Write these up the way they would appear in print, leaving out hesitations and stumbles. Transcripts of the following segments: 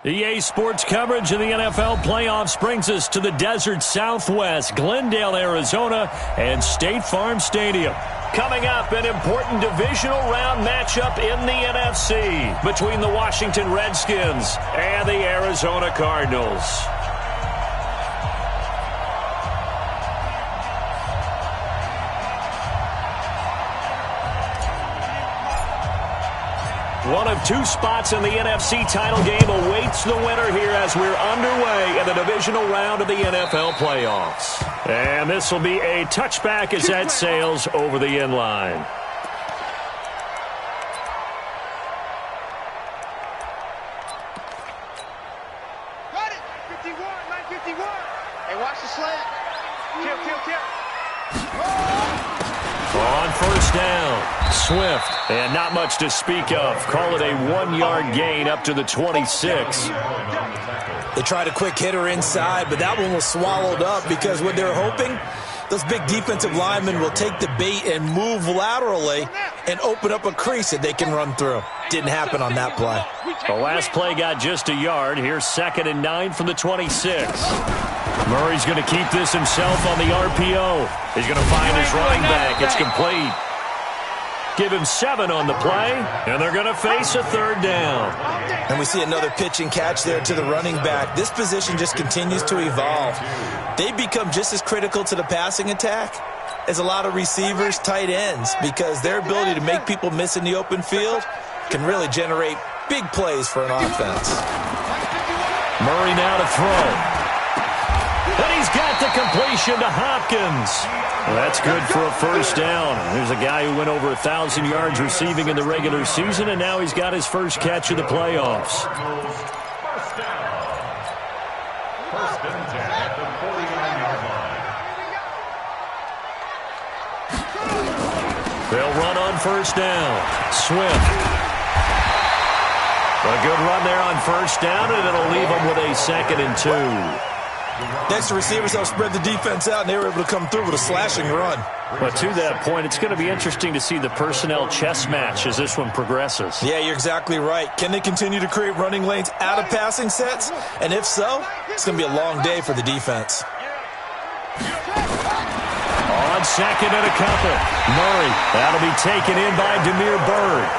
EA Sports coverage of the NFL playoffs brings us to the desert Southwest, Glendale, Arizona, and State Farm Stadium. Coming up, an important divisional round matchup in the NFC between the Washington Redskins and the Arizona Cardinals. One of two spots in the NFC title game awaits the winner here as we're underway in the divisional round of the NFL playoffs. And this will be a touchback as that sails over the end line. Got it! 51, 951. Hey, watch the slant. Kill. On first down, Swift, and not much to speak of. Call it a 1-yard gain up to the 26. They tried a quick hitter inside, but that one was swallowed up because what they're hoping, those big defensive linemen will take the bait and move laterally and open up a crease that they can run through. Didn't happen on that play. The last play got just a yard. Here's 2nd and 9 from the 26. Murray's going to keep this himself on the RPO. He's going to find his running back. It's complete. Give him 7 on the play, and they're going to face a 3rd down. And we see another pitch and catch there to the running back. This position just continues to evolve. They become just as critical to the passing attack as a lot of receivers, tight ends, because their ability to make people miss in the open field can really generate big plays for an offense. Murray now to throw. And he's got the completion to Hopkins. Well, that's good for a 1st down. There's a guy who went over 1,000 yards receiving in the regular season, and now he's got his first catch of the playoffs. First and 10 at the 49-yard line. They'll run on 1st down. Swift. A good run there on 1st down, and it'll leave them with a 2nd and 2. Next, the receivers help spread the defense out, and they were able to come through with a slashing run. But to that point, it's going to be interesting to see the personnel chess match as this one progresses. Yeah, you're exactly right. Can they continue to create running lanes out of passing sets? And if so, it's going to be a long day for the defense. On 2nd and a couple. Murray, that'll be taken in by Demir Bird.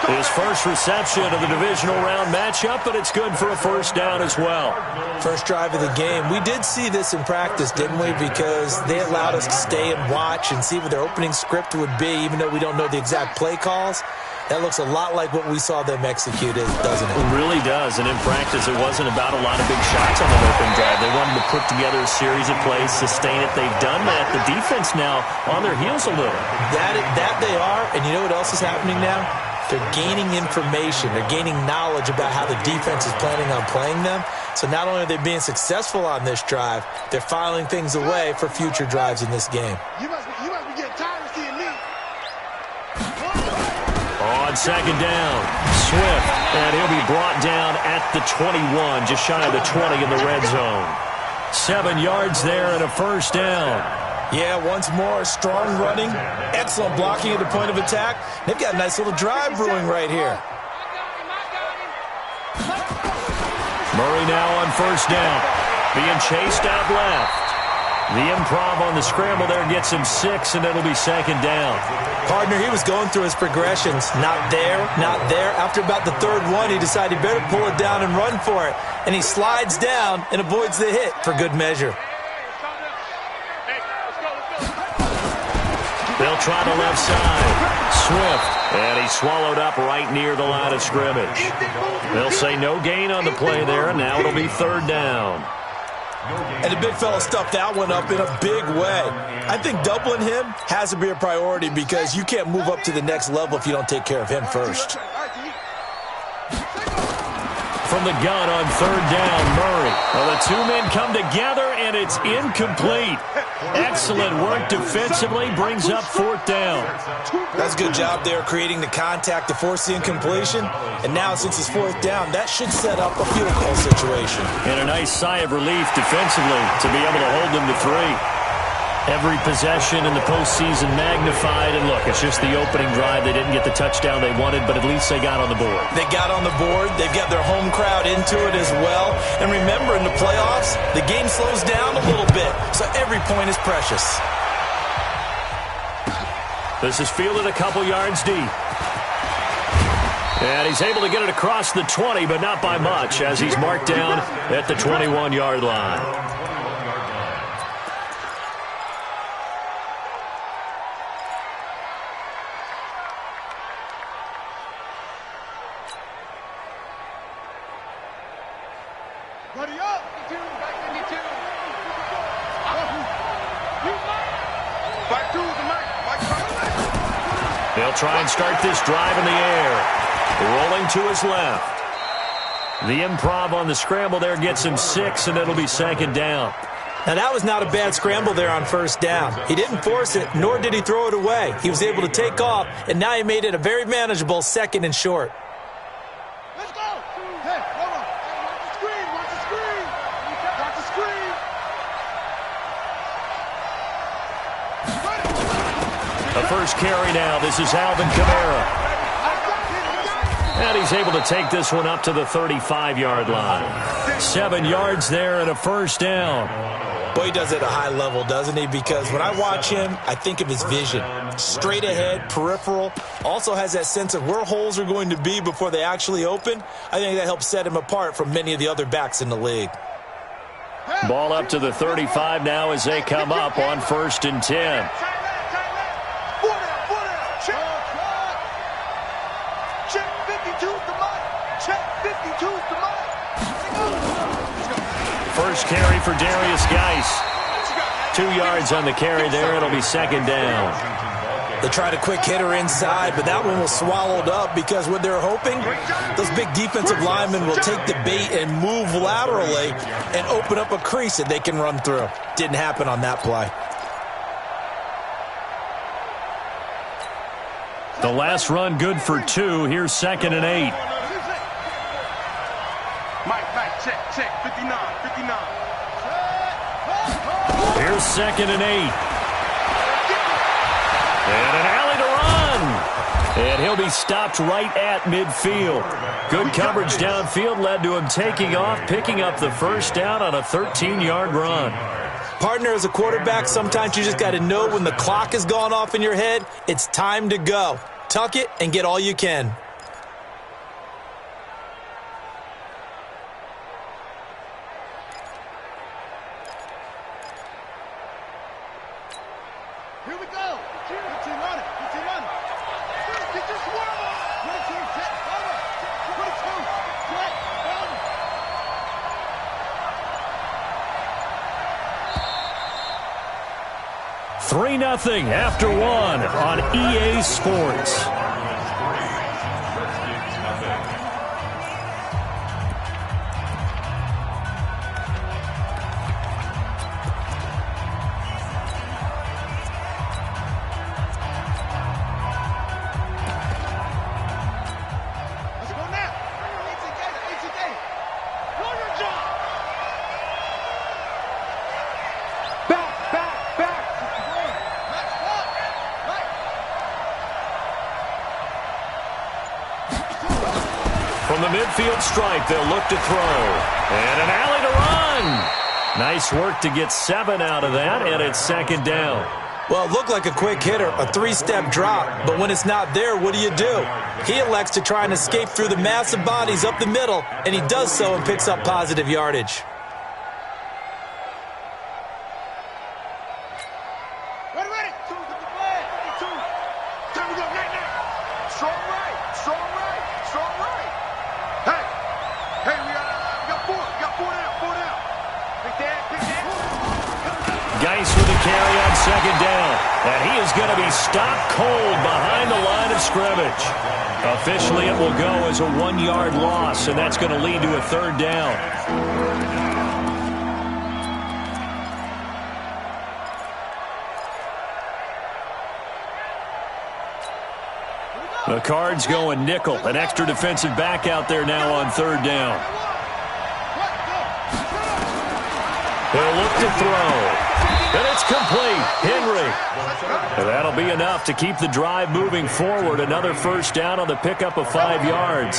His first reception of the divisional round matchup, but it's good for a 1st down as well. First drive of the game. We did see this in practice, didn't we? Because they allowed us to stay and watch and see what their opening script would be, even though we don't know the exact play calls. That looks a lot like what we saw them execute, doesn't it? It really does. And in practice, it wasn't about a lot of big shots on the opening drive. They wanted to put together a series of plays, sustain it. They've done that. The defense now on their heels a little. That they are. And you know what else is happening now? They're gaining information. They're gaining knowledge about how the defense is planning on playing them. So not only are they being successful on this drive, they're filing things away for future drives in this game. You must be getting tired of seeing me. On 2nd down, Swift, and he'll be brought down at the 21, just shy of the 20 in the red zone. 7 yards there and a 1st down. Yeah, once more, strong running, excellent blocking at the point of attack. They've got a nice little drive brewing right here. Murray now on 1st down, being chased out left. The improv on the scramble there gets him 6, and it'll be 2nd down. Partner, he was going through his progressions. Not there, not there. After about the 3rd one, he decided he better pull it down and run for it. And he slides down and avoids the hit for good measure. They'll try the left side. Swift, and he's swallowed up right near the line of scrimmage. They'll say no gain on the play there, and now it'll be 3rd down. And the big fella stuffed that one up in a big way. I think doubling him has to be a priority because you can't move up to the next level if you don't take care of him first. From the gun on 3rd down, Murray. Well, the 2 men come together, and it's incomplete. Excellent work defensively, brings up 4th down. That's a good job there creating the contact to force the incompletion. And now since it's 4th down, that should set up a field goal situation. And a nice sigh of relief defensively to be able to hold them to 3. Every possession in the postseason magnified. And look, it's just the opening drive. They didn't get the touchdown they wanted, but at least they got on the board. They got on the board. They've got their home crowd into it as well. And remember, in the playoffs, the game slows down a little bit, so every point is precious. This is fielded a couple yards deep. And he's able to get it across the 20, but not by much, as he's marked down at the 21-yard line. They'll try and start this drive in the air. Rolling to his left. The improv on the scramble there gets him 6, and it'll be second down. Now, that was not a bad scramble there on first down. He didn't force it, nor did he throw it away. He was able to take off, and now he made it a very manageable 2nd and short. Let's go! Hey, hold on. Watch the screen, watch the screen. Watch the screen. The first carry now. This is Alvin Kamara. And he's able to take this one up to the 35-yard line. 7 yards there and a first down. Boy, he does it at a high level, doesn't he? Because when I watch him, I think of his vision. Straight ahead, peripheral. Also has that sense of where holes are going to be before they actually open. I think that helps set him apart from many of the other backs in the league. Ball up to the 35 now as they come up on 1st and 10. First carry for Darius Geis. 2 yards on the carry there. It'll be second down. They tried a quick hitter inside, but that one was swallowed up because what they're hoping, those big defensive linemen will take the bait and move laterally and open up a crease that they can run through. Didn't happen on that play. The last run good for 2. Here's 2nd and 8. Mike, check, 59. Here's 2nd and 8. And an alley to run. And he'll be stopped right at midfield. Good coverage downfield led to him taking off, picking up the first down on a 13-yard run. Partner, as a quarterback, sometimes you just got to know when the clock has gone off in your head, it's time to go. Tuck it and get all you can. Here we go. 15 running. Get this one. 22, set, cover. 22, set, cover. 3-0 after 1 on EA Sports. From the midfield stripe, they'll look to throw. And an alley to run. Nice work to get 7 out of that, and it's second down. Well, it looked like a quick hitter, a 3-step drop, but when it's not there, what do? He elects to try and escape through the massive bodies up the middle, and he does so and picks up positive yardage. Ready. 2, get the flag. 2. Time to go. Night. Strong right. Hey, we got 4. Got 4 down. Pick that. Geis with a carry on second down. And he is going to be stopped cold behind the line of scrimmage. Officially, it will go as a 1-yard loss, and that's going to lead to a third down. The Cards going nickel. An extra defensive back out there now on third down. They'll look to throw. And it's complete. Henry. And that'll be enough to keep the drive moving forward. Another first down on the pickup of 5 yards.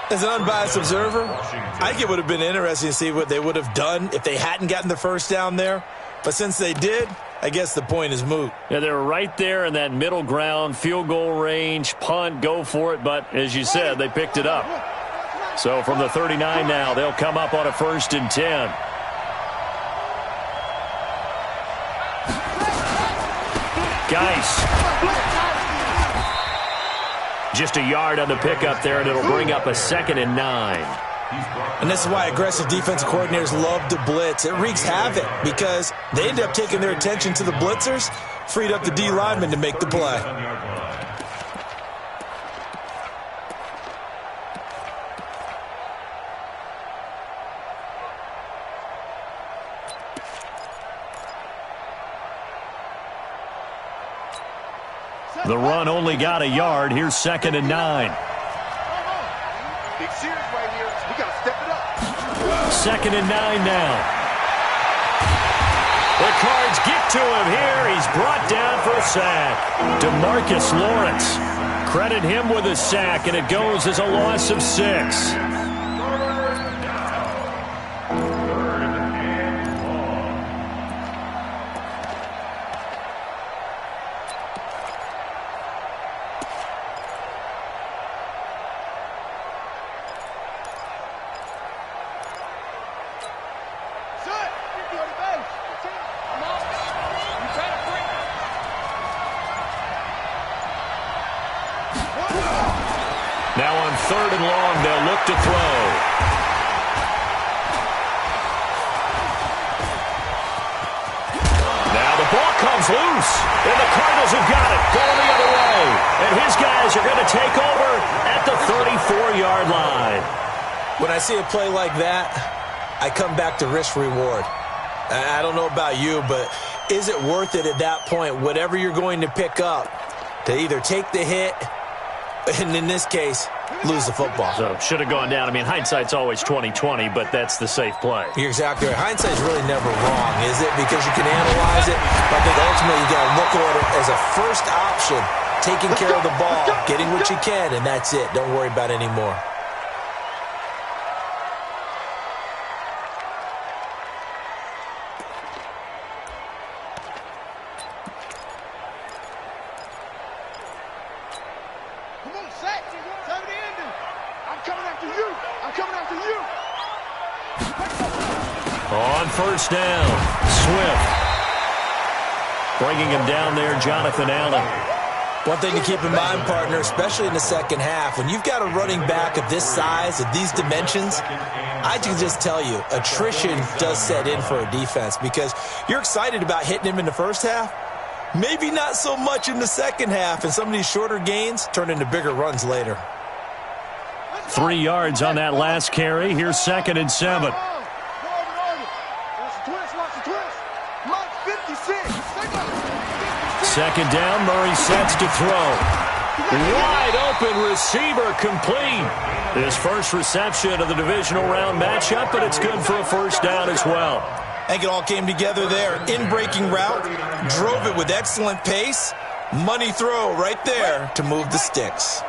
As an unbiased observer, I think it would have been interesting to see what they would have done if they hadn't gotten the first down there. But since they did, I guess the point is moot. Yeah, they were right there in that middle ground, field goal range, punt, go for it. But as you said, they picked it up. So from the 39 now, they'll come up on a 1st and 10. Geis. Just a yard on the pickup there, and it'll bring up a 2nd and 9. And this is why aggressive defensive coordinators love to blitz. It wreaks havoc because they end up taking their attention to the blitzers, freed up the D lineman to make the play. The run only got a yard. Here's 2nd and 9. Big series right here. We got to step it up. 2nd and 9 now. The Cards get to him here. He's brought down for a sack. DeMarcus Lawrence. Credit him with a sack, and it goes as a loss of 6. Now on 3rd and long, they'll look to throw. Now the ball comes loose, and the Cardinals have got it, going the other way. And his guys are going to take over at the 34-yard line. When I see a play like that, I come back to risk-reward. I don't know about you, but is it worth it at that point, whatever you're going to pick up, to either take the hit, and in this case, lose the football? So should have gone down. I mean, hindsight's always 20/20, but that's the safe play. You're exactly right. Hindsight's really never wrong, is it? Because you can analyze it, but I think ultimately you got to look at it as a first option, taking care of the ball, getting what you can, and that's it. Don't worry about any more. On 1st down, Swift. Bringing him down there, Jonathan Allen. One thing to keep in mind, partner, especially in the second half, when you've got a running back of this size, of these dimensions, I can just tell you, attrition does set in for a defense because you're excited about hitting him in the first half. Maybe not so much in the second half, and some of these shorter gains turn into bigger runs later. 3 yards on that last carry. Here's 2nd and 7. Second down, Murray sets to throw. Wide open receiver, complete. His first reception of the divisional round matchup, but it's good for a first down as well. I think it all came together there. In-breaking route, drove it with excellent pace. Money throw right there to move the sticks.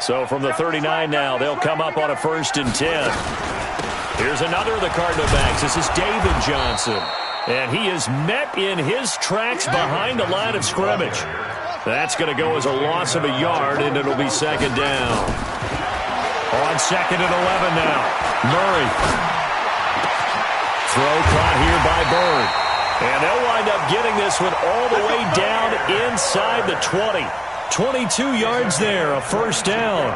So from the 39 now, they'll come up on a 1st and 10. Here's another of the Cardinal backs. This is David Johnson. And he is met in his tracks behind the line of scrimmage. That's going to go as a loss of a yard, and it'll be 2nd down. On 2nd and 11 now. Murray. Throw caught here by Bird. And they'll wind up getting this one all the way down inside the 20. 22 yards there, a first down.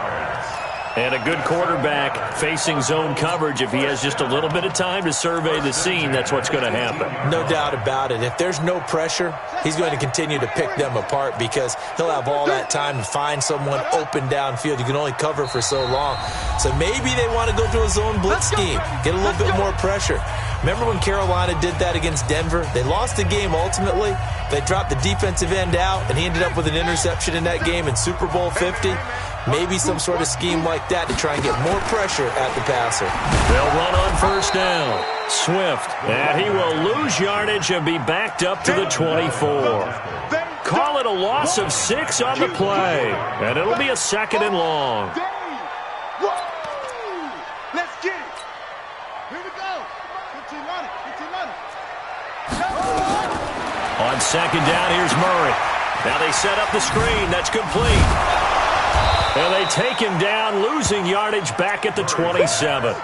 And a good quarterback facing zone coverage. If he has just a little bit of time to survey the scene, that's what's going to happen. No doubt about it. If there's no pressure, he's going to continue to pick them apart because he'll have all that time to find someone open downfield. You can only cover for so long. So maybe they want to go to a zone blitz scheme, get a little bit more pressure. Remember when Carolina did that against Denver? They lost the game ultimately, They dropped the defensive end out, and he ended up with an interception in that game in Super Bowl 50. Maybe some sort of scheme like that to try and get more pressure at the passer. They'll run on first down. Swift, and he will lose yardage and be backed up to the 24. Call it a loss of 6 on the play, and it'll be a 2nd and long. Let's get it. Here we go. 15 on it. 15 on it. On 2nd down, here's Murray. Now they set up the screen. That's complete. And they take him down, losing yardage back at the 27.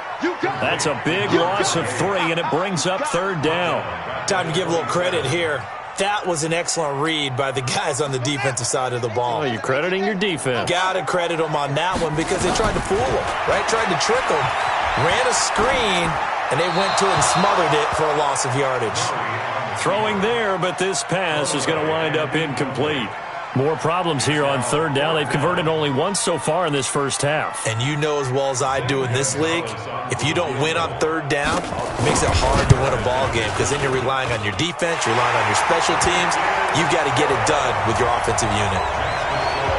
That's a big loss of 3, and it brings up 3rd down. Time to give a little credit here. That was an excellent read by the guys on the defensive side of the ball. Oh, you're crediting your defense. Gotta credit them on that one because they tried to fool him, right? Tried to trick him. Ran a screen, and they went to it and smothered it for a loss of yardage. Throwing there, but this pass is going to wind up incomplete. More problems here on 3rd down. They've converted only once so far in this first half. And you know as well as I do in this league, if you don't win on 3rd down, it makes it hard to win a ball game because then you're relying on your defense, you're relying on your special teams. You've got to get it done with your offensive unit.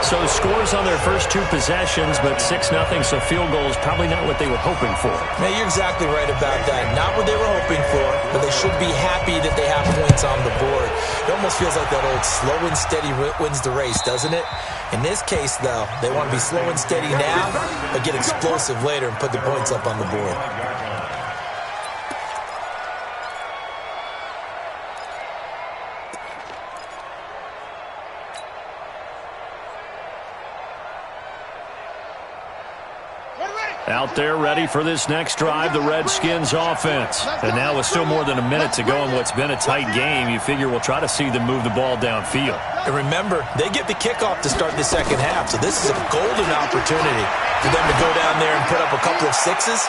So scores on their first 2 possessions, but 6-0, so field goal is probably not what they were hoping for. Now, you're exactly right about that. Not what they were hoping for, but they should be happy that they have points on the board. It almost feels like that old slow and steady wins the race, doesn't it? In this case, though, they want to be slow and steady now, but get explosive later and put the points up on the board. Out there ready for this next drive, the Redskins offense. And now with still more than a minute to go in what's been a tight game, you figure we'll try to see them move the ball downfield. And remember, they get the kickoff to start the second half, so this is a golden opportunity for them to go down there and put up a couple of 6s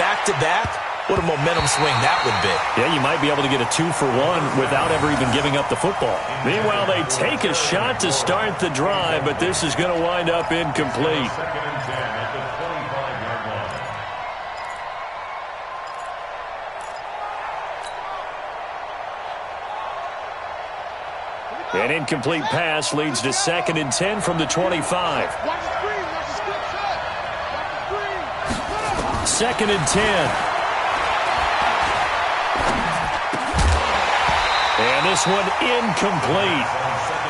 back-to-back. What a momentum swing that would be. Yeah, you might be able to get a 2-for-1 without ever even giving up the football. Meanwhile, they take a shot to start the drive, but this is going to wind up incomplete. An incomplete pass leads to 2nd and 10 from the 25. 2nd and 10. And this one incomplete.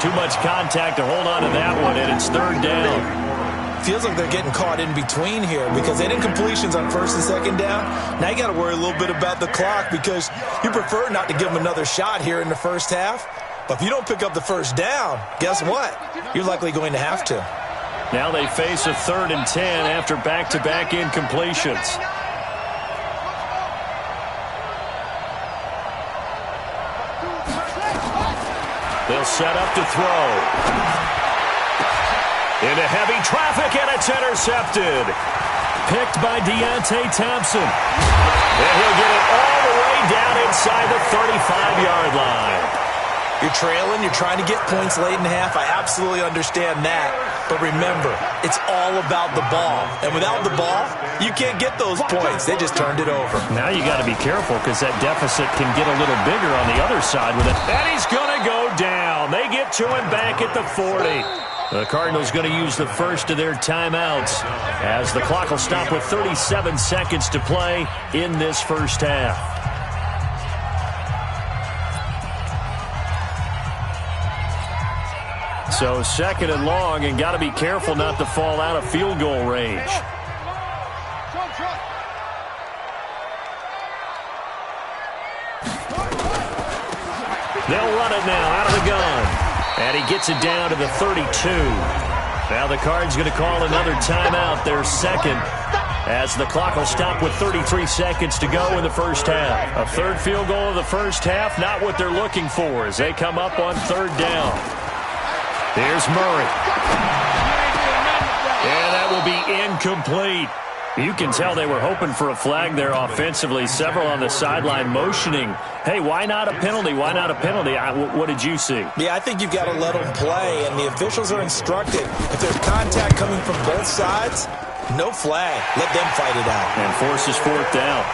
Too much contact to hold on to that one, and it's 3rd down. Feels like they're getting caught in between here because they had incompletions on 1st and 2nd down. Now you got to worry a little bit about the clock because you prefer not to give them another shot here in the first half. But if you don't pick up the 1st down, guess what? You're likely going to have to. Now they face a 3rd and 10 after back-to-back incompletions. They'll set up to throw. Into heavy traffic, and it's intercepted. Picked by Deontay Thompson. And he'll get it all the way down inside the 35-yard line. You're trailing, you're trying to get points late in the half. I absolutely understand that. But remember, it's all about the ball. And without the ball, you can't get those points. They just turned it over. Now you got to be careful because that deficit can get a little bigger on the other side with it. And he's going to go down. They get to him back at the 40. The Cardinals going to use the first of their timeouts as the clock will stop with 37 seconds to play in this first half. So 2nd and long, and got to be careful not to fall out of field goal range. They'll run it now out of the gun. And he gets it down to the 32. Now the Cards going to call another timeout, their 2nd, as the clock will stop with 33 seconds to go in the first half. A 3rd field goal of the first half, not what they're looking for as they come up on 3rd down. Here's Murray. And that will be incomplete. You can tell they were hoping for a flag there offensively. Several on the sideline motioning, hey, why not a penalty? Why not a penalty? What did you see? Yeah, I think you've got to let them play, and the officials are instructed. If there's contact coming from both sides, no flag. Let them fight it out. And forces 4th down.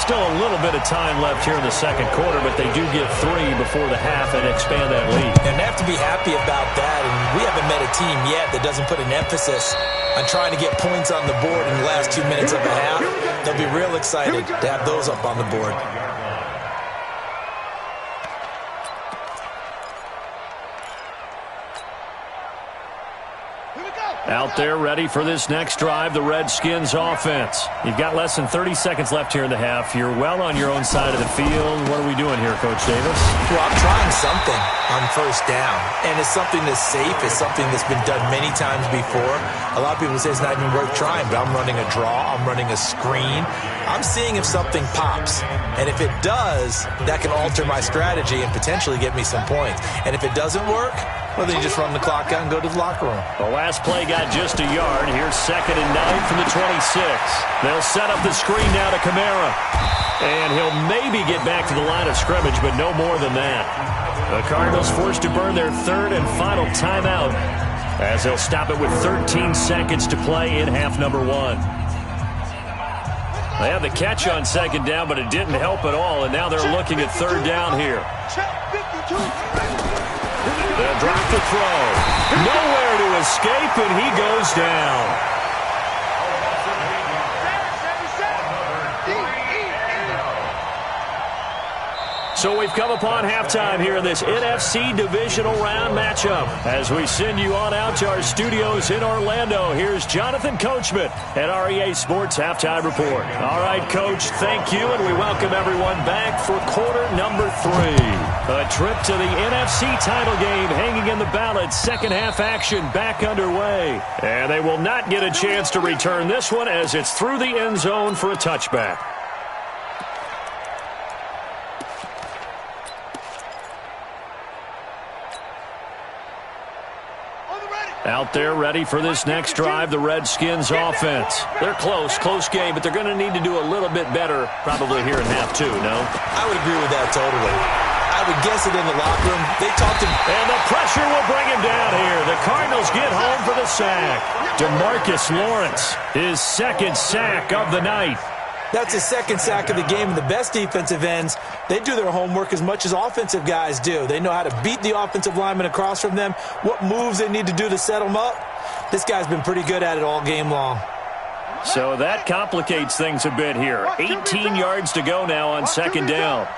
Still a little bit of time left here in the second quarter, but they do get 3 before the half and expand that lead. And they have to be happy about that. And we haven't met a team yet that doesn't put an emphasis on trying to get points on the board in the last 2 minutes of a half. They'll be real excited to have those up on the board. Out there ready for this next drive, the Redskins offense. You've got less than 30 seconds left here in the half. You're well on your own side of the field. What are we doing here, Coach Davis? Well, I'm trying something on first down, and it's something that's safe. It's something that's been done many times before. A lot of people say it's not even worth trying, but I'm running a draw. I'm running a screen. I'm seeing if something pops, and if it does, that can alter my strategy and potentially get me some points. And if it doesn't work, well, then you just run the clock out and go to the locker room. The last play got just a yard. Here's 2nd and 9 from the 26. They'll set up the screen now to Kamara. And he'll maybe get back to the line of scrimmage, but no more than that. The Cardinals forced to burn their 3rd and final timeout as they'll stop it with 13 seconds to play in half number 1. They had the catch on 2nd down, but it didn't help at all, and now they're looking at 3rd down here. They'll drop the throw. Nowhere to escape, and he goes down. So we've come upon halftime here in this NFC divisional round matchup. As we send you on out to our studios in Orlando, here's Jonathan Coachman at REA Sports Halftime Report. All right, Coach, thank you, and we welcome everyone back for quarter number 3. A trip to the NFC title game hanging in the balance. Second half action back underway. And they will not get a chance to return this one as it's through the end zone for a touchback. Out there ready for this next drive, the Redskins offense. They're close game, but they're going to need to do a little bit better probably here in half 2, no? I would agree with that totally. I would guess it in the locker room. They talked to him. And the pressure will bring him down here. The Cardinals get home for the sack. DeMarcus Lawrence, his 2nd sack of the night. That's his 2nd sack of the game. And the best defensive ends, they do their homework as much as offensive guys do. They know how to beat the offensive lineman across from them, what moves they need to do to set them up. This guy's been pretty good at it all game long. So that complicates things a bit here. 18 yards to go now on 2nd down.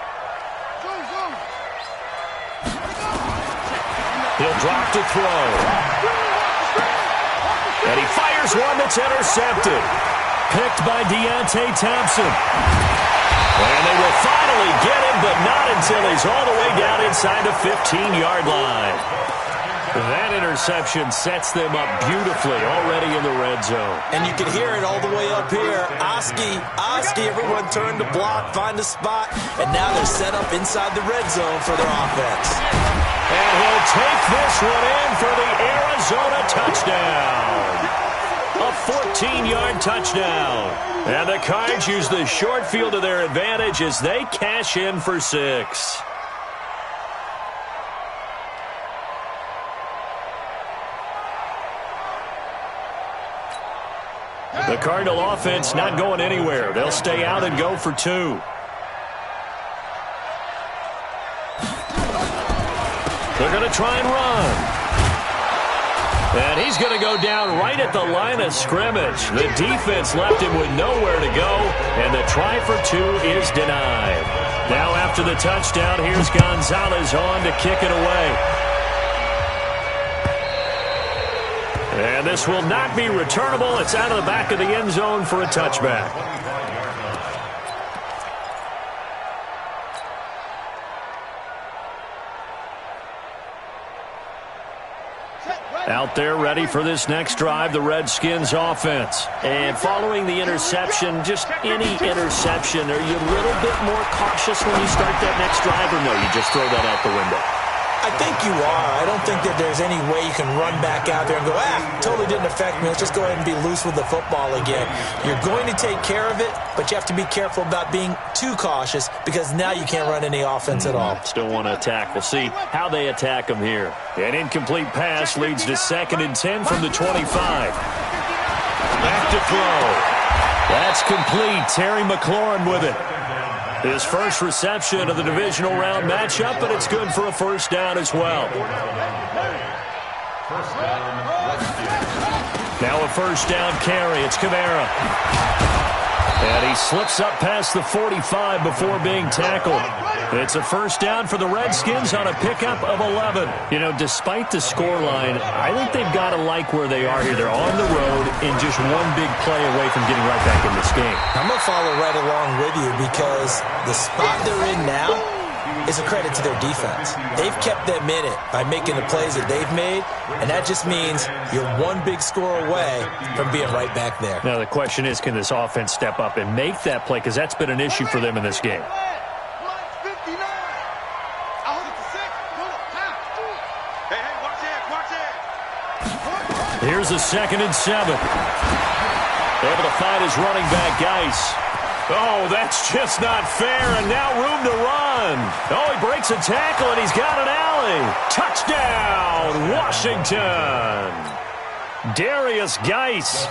He'll drop to throw. And he fires one that's intercepted. Picked by Deontay Thompson. And they will finally get him, but not until he's all the way down inside the 15-yard line. That interception sets them up beautifully already in the red zone. And you can hear it all the way up here. Oski, everyone turned to block, find a spot, and now they're set up inside the red zone for their offense. And he'll take this one in for the Arizona touchdown. A 14-yard touchdown. And the Cards use the short field to their advantage as they cash in for 6. The Cardinal offense not going anywhere. They'll stay out and go for 2. They're going to try and run. And he's going to go down right at the line of scrimmage. The defense left him with nowhere to go, and the try for 2 is denied. Now after the touchdown, here's Gonzalez on to kick it away. And this will not be returnable. It's out of the back of the end zone for a touchback. Out there ready for this next drive, the Redskins offense. And following the interception, just any interception, are you a little bit more cautious when you start that next drive, or no, you just throw that out the window? I think you are. I don't think that there's any way you can run back out there and go, totally didn't affect me. Let's just go ahead and be loose with the football again. You're going to take care of it, but you have to be careful about being too cautious because now you can't run any offense at all. Still want to attack. We'll see how they attack them here. An incomplete pass leads to 2nd and 10 from the 25. Back to throw. That's complete. Terry McLaurin with it. His first reception of the divisional round matchup, but it's good for a first down as well. First down, Redskins. Now a first down carry. It's Kamara. And he slips up past the 45 before being tackled. It's a first down for the Redskins on a pickup of 11. You know, despite the scoreline, I think they've got to like where they are here. They're on the road and just one big play away from getting right back in this game. I'm going to follow right along with you because the spot they're in now is a credit to their defense. They've kept them in it by making the plays that they've made, and that just means you're one big score away from being right back there. Now the question is, can this offense step up and make that play? Because that's been an issue for them in this game. Here's a 2nd and 7. Able to find his running back, Geis. Oh, that's just not fair, and now room to run. Oh, he breaks a tackle, and he's got an alley. Touchdown, Washington. Darius Geis,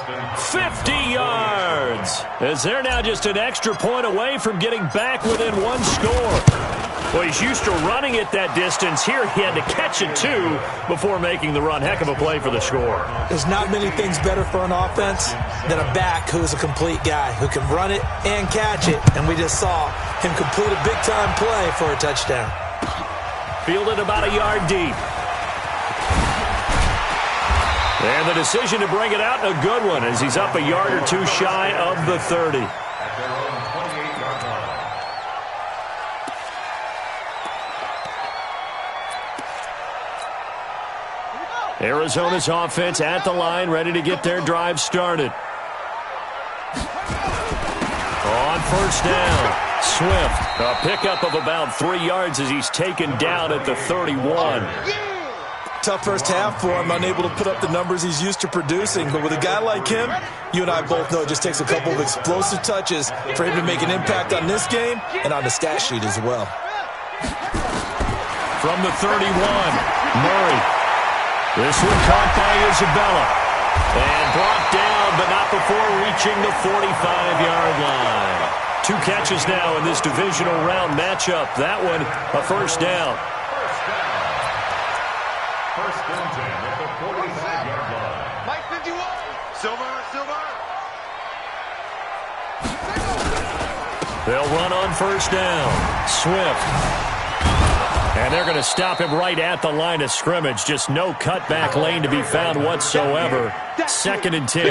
50 yards. As they're now just an extra point away from getting back within one score. Well, he's used to running it that distance. Here he had to catch it, too, before making the run. Heck of a play for the score. There's not many things better for an offense than a back who is a complete guy, who can run it and catch it. And we just saw him complete a big-time play for a touchdown. Fielded about a yard deep. And the decision to bring it out, a good one, as he's up a yard or two shy of the 30. At their own 28-yard line. Arizona's offense at the line, ready to get their drive started. On first down, Swift. A pickup of about 3 yards as he's taken down at the 31. Tough first half for him, unable to put up the numbers he's used to producing. But with a guy like him, you and I both know it just takes a couple of explosive touches for him to make an impact on this game and on the stat sheet as well. From the 31, Murray. This one caught by Isabella. And brought down, but not before reaching the 45-yard line. 2 catches now in this divisional round matchup. That one, a first down. First and 10 at the 45-yard line. Mike 51. Silver. They'll run on first down. Swift. And they're going to stop him right at the line of scrimmage. Just no cutback lane to be found whatsoever. 2nd and 10.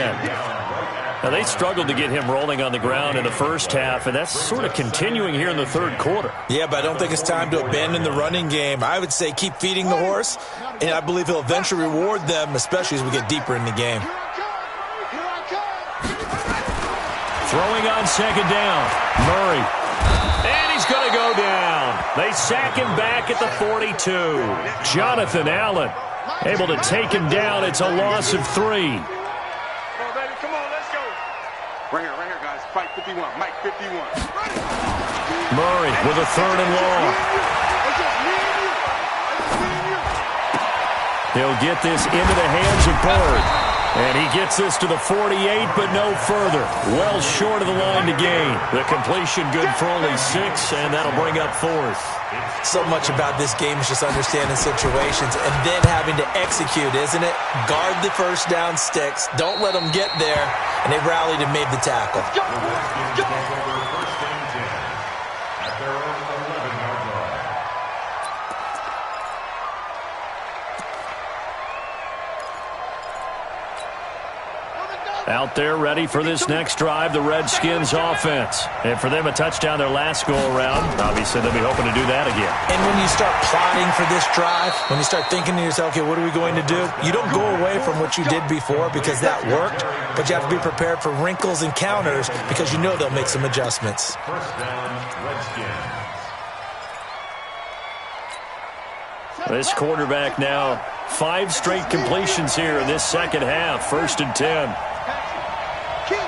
Now, they struggled to get him rolling on the ground in the first half, and that's sort of continuing here in the third quarter. Yeah, but I don't think it's time to abandon the running game. I would say keep feeding the horse, and I believe he'll eventually reward them, especially as we get deeper in the game. Throwing on second down, Murray. And he's going to go down. They sack him back at the 42. Jonathan Allen able to take him down. It's a loss of 3. Right here, guys. Fight 51. Mike 51. Murray with a 3rd and long. He'll get this into the hands of Bird. And he gets this to the 48, but no further. Well short of the line to gain. The completion good for only 6, and that'll bring up 4th. So much about this game is just understanding situations and then having to execute, isn't it? Guard the first down sticks. Don't let them get there. And they rallied and made the tackle. First and 10 at their own 11-yard line. Out there ready for this next drive, the Redskins offense. And for them, a touchdown their last go-around. Obviously, they'll be hoping to do that again. And when you start plotting for this drive, when you start thinking to yourself, okay, what are we going to do? You don't go away from what you did before because that worked, but you have to be prepared for wrinkles and counters because you know they'll make some adjustments. First down, Redskins. This quarterback now, 5 straight completions here in this second half. 1st and 10. Kill.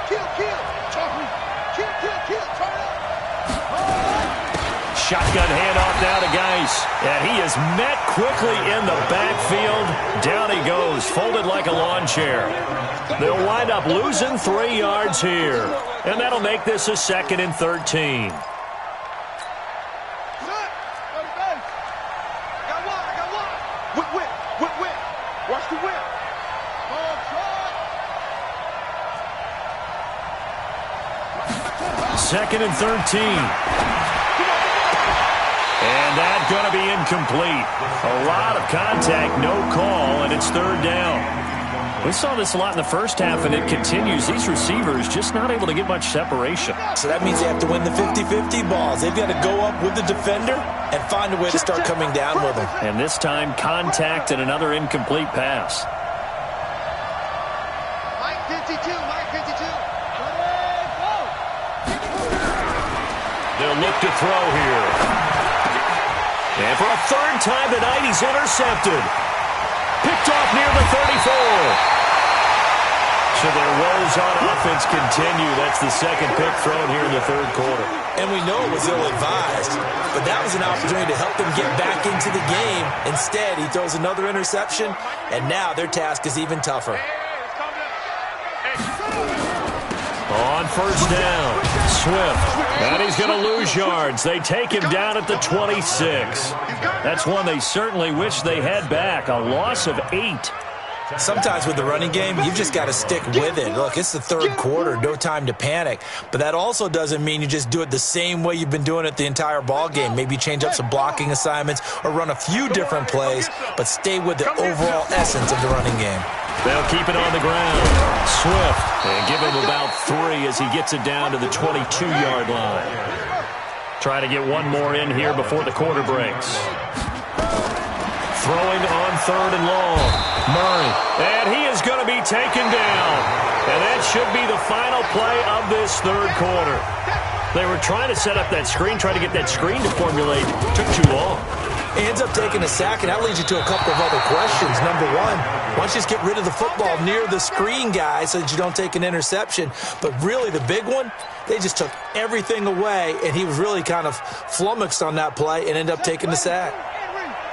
Shotgun handoff now to Geis. And he is met quickly in the backfield. Down he goes, folded like a lawn chair. They'll wind up losing 3 yards here. And that'll make this a 2nd and 13. Whip, whip, whip, whip. Watch the whip. Ball shot. 2nd and 13. And that's going to be incomplete. A lot of contact, no call, and it's 3rd down. We saw this a lot in the first half, and it continues. These receivers just not able to get much separation. So that means they have to win the 50-50 balls. They've got to go up with the defender and find a way to start coming down with them. And this time, contact and another incomplete pass. Mike 52, Mike 52. They'll look to throw here. And for a 3rd time tonight, he's intercepted. Picked off near the 34. So their woes on offense continue. That's the 2nd pick thrown here in the 3rd quarter. And we know it was ill-advised, but that was an opportunity to help them get back into the game. Instead, he throws another interception, and now their task is even tougher. On 1st down, Swift. And he's going to lose yards. They take him down at the 26. That's one they certainly wish they had back. A loss of 8. Sometimes with the running game, you've just got to stick with it. Look, it's the 3rd quarter, no time to panic. But that also doesn't mean you just do it the same way you've been doing it the entire ball game. Maybe change up some blocking assignments or run a few different plays, but stay with the overall essence of the running game. They'll keep it on the ground. Swift, and give him about 3 as he gets it down to the 22-yard line. Try to get one more in here before the quarter breaks. Throwing on 3rd and long. Murray. And he is going to be taken down. And that should be the final play of this 3rd quarter. They were trying to set up that screen, trying to get that screen to formulate. Took too long. He ends up taking a sack, and that leads you to a couple of other questions. Number one, why don't you just get rid of the football near the screen guy so that you don't take an interception? But really, the big one, they just took everything away, and he was really kind of flummoxed on that play and ended up taking the sack.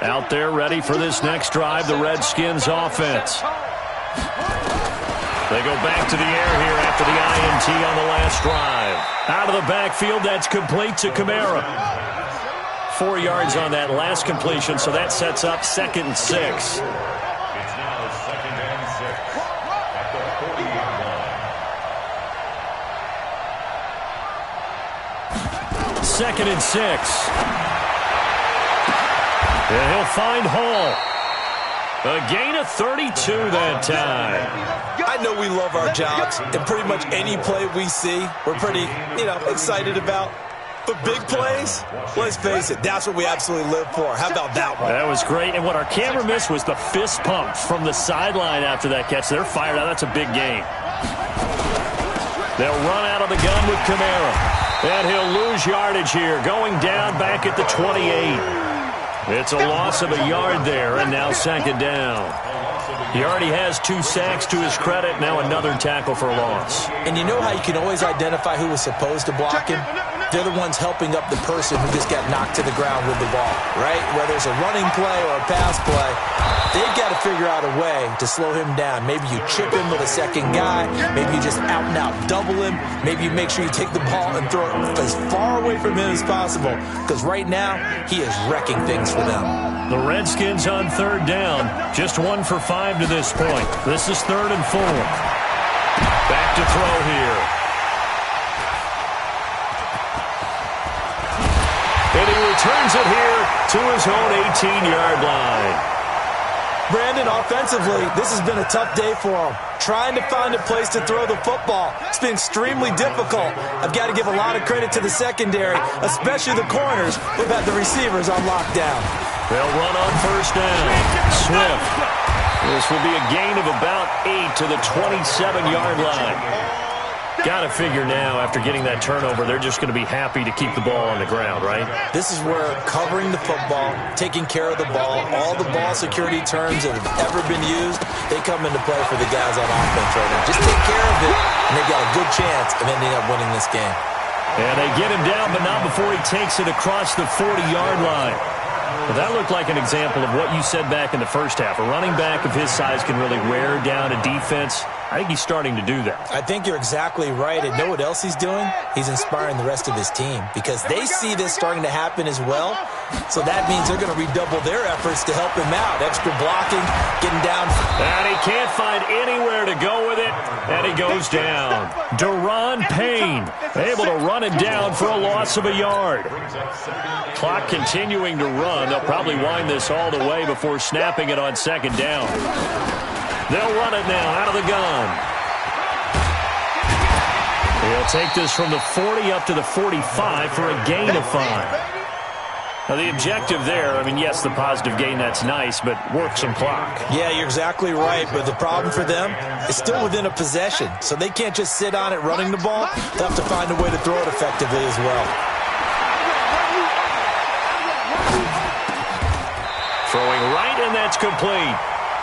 Out there ready for this next drive, the Redskins offense. They go back to the air here after the INT on the last drive. Out of the backfield, that's complete to Kamara. 4 yards on that last completion, so that sets up 2nd and 6. It's now 2nd and 6 at the 48 line. 2nd and 6. And he'll find Hall. A gain of 32 that time. I know we love our jobs, and pretty much any play we see, we're pretty, excited about. But big plays, let's face it, that's what we absolutely live for. How about that one? That was great. And what our camera missed was the fist pump from the sideline after that catch. They're fired out. That's a big gain. They'll run out of the gun with Kamara. And he'll lose yardage here, going down back at the 28. It's a loss of a yard there, and now 2nd down. He already has 2 sacks to his credit. Now another tackle for a loss. And you know how you can always identify who was supposed to block him? They're the ones helping up the person who just got knocked to the ground with the ball, right? Whether it's a running play or a pass play, they've got to figure out a way to slow him down. Maybe you chip him with a second guy. Maybe you just out-and-out double him. Maybe you make sure you take the ball and throw it as far away from him as possible, because right now he is wrecking things for them. The Redskins on 3rd down. Just 1 for 5 to this point. This is 3rd and 4. Back to throw here. And he returns it here to his own 18-yard line. Brandon, offensively, this has been a tough day for him. Trying to find a place to throw the football. It's been extremely difficult. I've got to give a lot of credit to the secondary, especially the corners, who've had the receivers on lockdown. They'll run on 1st down. Swift. This will be a gain of about 8 to the 27-yard line. Got to figure now, after getting that turnover, they're just going to be happy to keep the ball on the ground, right? This is where covering the football, taking care of the ball, all the ball security terms that have ever been used, they come into play for the guys on offense right now. Just take care of it, and they've got a good chance of ending up winning this game. And they get him down, but not before he takes it across the 40-yard line. Well, that looked like an example of what you said back in the first half. A running back of his size can really wear down a defense. I think he's starting to do that. I think you're exactly right. And know what else he's doing? He's inspiring the rest of his team, because they see this starting to happen as well. So that means they're going to redouble their efforts to help him out. Extra blocking, getting down. And he can't find anywhere to go with it, and he goes down. Deron Payne able to run it down for a loss of a yard. Clock continuing to run. They'll probably wind this all the way before snapping it on second down. They'll run it now out of the gun. He'll take this from the 40 up to the 45 for a gain of 5. Now, the objective there, I mean, yes, the positive gain, that's nice, but work some clock. Yeah, you're exactly right, but the problem for them is still within a possession, so they can't just sit on it running the ball. They'll have to find a way to throw it effectively as well. Throwing right, and that's complete.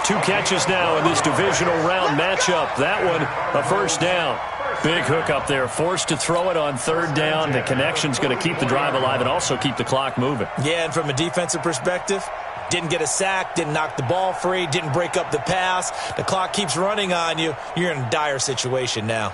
2 catches now in this divisional round matchup. That one, a first down. Big hook up there, forced to throw it on third down. The connection's going to keep the drive alive and also keep the clock moving. Yeah, and from a defensive perspective, didn't get a sack, didn't knock the ball free, didn't break up the pass. The clock keeps running on you. You're in a dire situation now.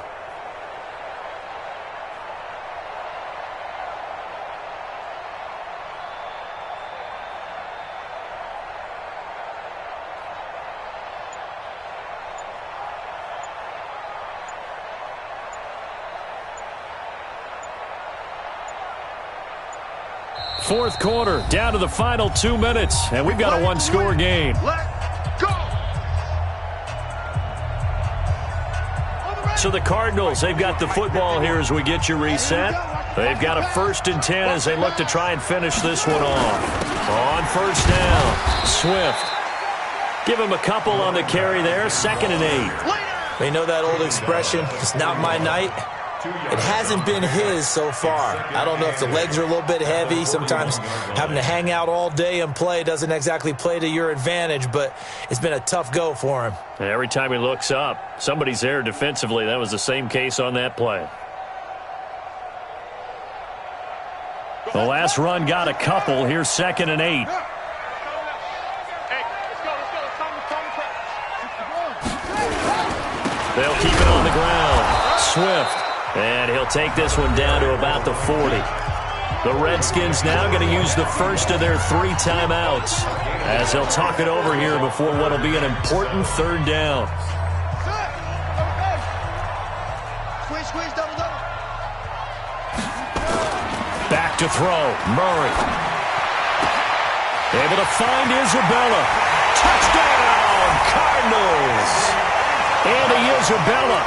Fourth quarter, down to the final 2 minutes, and we've got a one-score game. Let's go. So the Cardinals, they've got the football here as we get you reset. They've got a 1st and 10 as they look to try and finish this one off. On first down, Swift. Give him a couple on the carry there, 2nd and 8. You know that old expression, it's not my night? It hasn't been his so far. I don't know if the legs are a little bit heavy. Sometimes having to hang out all day and play doesn't exactly play to your advantage, but it's been a tough go for him. And every time he looks up, somebody's there defensively. That was the same case on that play. The last run got a couple. Here's 2nd and 8. They'll keep it on the ground. Swift. And he'll take this one down to about the 40. The Redskins now going to use the first of their 3 timeouts as they'll talk it over here before what will be an important 3rd down. Squeeze, double. Back to throw. Murray. Able to find Isabella. Touchdown, Cardinals. Andy Isabella.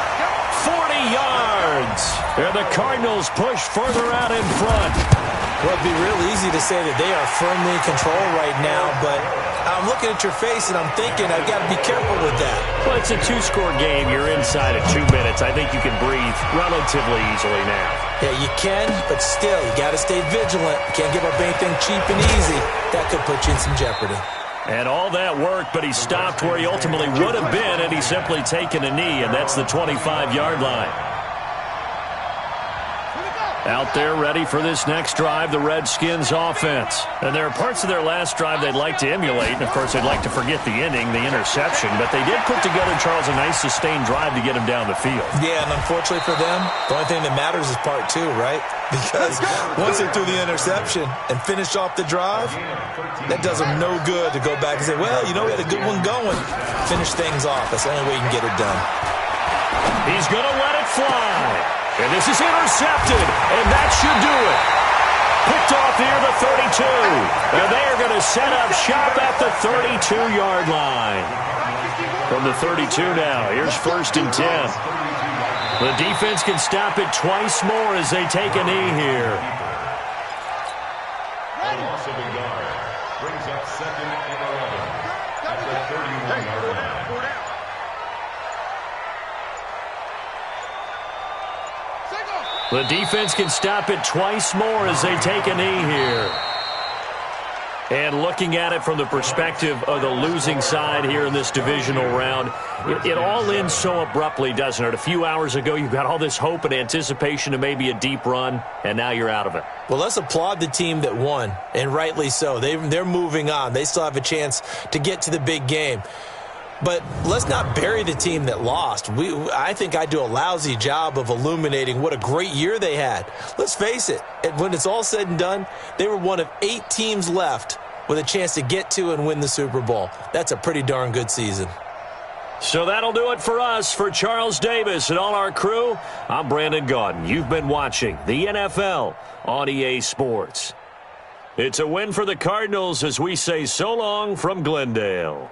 40 yards. And the Cardinals push further out in front. Well, it'd be real easy to say that they are firmly in control right now, but I'm looking at your face and I'm thinking I've got to be careful with that. Well, it's a 2-score game. You're inside at 2 minutes. I think you can breathe relatively easily now. Yeah, you can, but still, you got to stay vigilant. You can't give up anything cheap and easy. That could put you in some jeopardy. And all that worked, but he stopped where he ultimately would have been had he simply taken a knee, and that's the 25-yard line. Out there ready for this next drive, the Redskins offense. And there are parts of their last drive they'd like to emulate, and of course they'd like to forget the ending, the interception, but they did put together, Charles, a nice sustained drive to get him down the field. Yeah, and unfortunately for them, the only thing that matters is part 2, right? Because once they threw the interception and finished off the drive, that does them no good to go back and say, well, you know, we had a good one going. Finish things off. That's the only way you can get it done. He's going to let it fly. And this is intercepted, and that should do it. Picked off near the 32. And they are going to set up shop at the 32-yard line. From the 32 now, here's 1st and 10. The defense can stop it twice more as they take a knee here. Loss of a yard brings up 2nd and 11 at the 31-yard line. The defense can stop it twice more as they take a knee here. And looking at it from the perspective of the losing side here in this divisional round, it all ends so abruptly, doesn't it? A few hours ago, you got all this hope and anticipation of maybe a deep run, and now you're out of it. Well, let's applaud the team that won, and rightly so. They're moving on. They still have a chance to get to the big game. But let's not bury the team that lost. I think I do a lousy job of illuminating what a great year they had. Let's face it, when it's all said and done, they were one of 8 teams left with a chance to get to and win the Super Bowl. That's a pretty darn good season. So that'll do it for us. For Charles Davis and all our crew, I'm Brandon Gaudin. You've been watching the NFL on EA Sports. It's a win for the Cardinals as we say so long from Glendale.